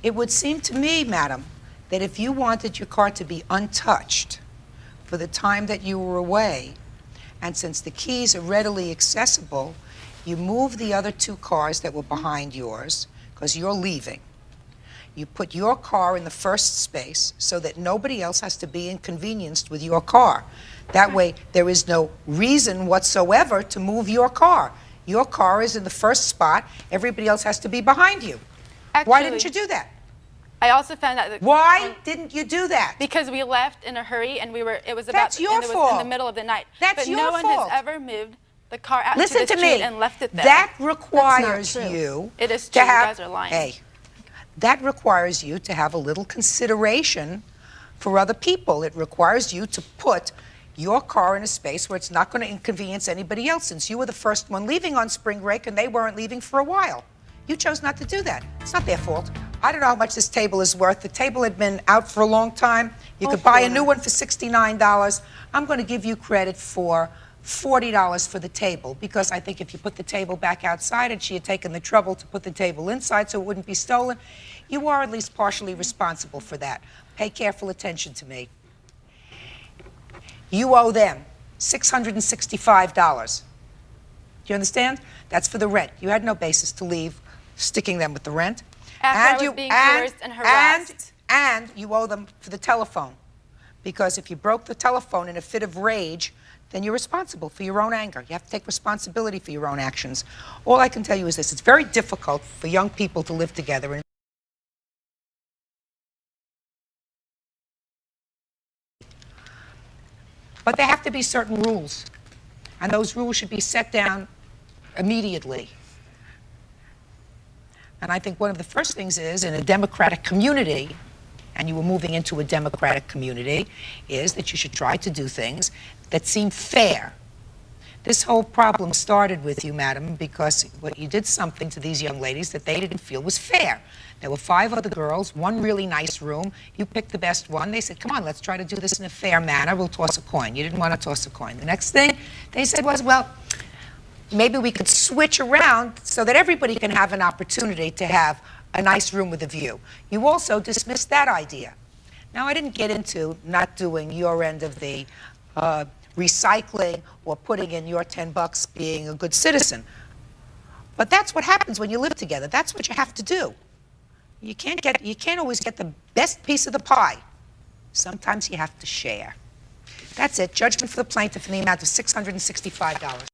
It would seem to me, madam, that if you wanted your car to be untouched for the time that you were away, and since the keys are readily accessible, you move the other two cars that were behind yours, because you're leaving. You put your car in the first space so that nobody else has to be inconvenienced with your car. That way, there is no reason whatsoever to move your car. Your car is in the first spot. Everybody else has to be behind you. Actually, why didn't you do that? I also found out that Why didn't you do that? because we left in a hurry and it was That's your and it was fault. in the middle of the night. That's but your no one fault. has ever moved the car out Listen to the to street me. and left it there. That requires That's not true. you It is to true. You have, guys are lying. Hey, that requires you to have a little consideration for other people. It requires you to put your car in a space where it's not going to inconvenience anybody else, since you were the first one leaving on spring break and they weren't leaving for a while. You chose not to do that. It's not their fault. I don't know how much this table is worth. The table had been out for a long time. You could buy a new one for $69. I'm going to give you credit for $40 for the table, because I think if you put the table back outside and she had taken the trouble to put the table inside so it wouldn't be stolen, you are at least partially responsible for that. Pay careful attention to me. You owe them $665. Do you understand? That's for the rent. You had no basis to leave sticking them with the rent. After I was being coerced and harassed. And you owe them for the telephone. Because if you broke the telephone in a fit of rage, then you're responsible for your own anger. You have to take responsibility for your own actions. All I can tell you is this: it's very difficult for young people to live together. But there have to be certain rules. And those rules should be set down immediately. And I think one of the first things is, in a democratic community, and you were moving into a democratic community, is that you should try to do things that seem fair. This whole problem started with you, madam, because you did something to these young ladies that they didn't feel was fair. There were 5 other girls, one really nice room. You picked the best one. They said, come on, let's try to do this in a fair manner. We'll toss a coin. You didn't want to toss a coin. The next thing they said was, well, maybe we could switch around so that everybody can have an opportunity to have a nice room with a view. You also dismissed that idea. Now, I didn't get into not doing your end of the recycling or putting in your $10 being a good citizen. But that's what happens when you live together. That's what you have to do. You can't always get the best piece of the pie. Sometimes you have to share. That's it. Judgment for the plaintiff in the amount of $665.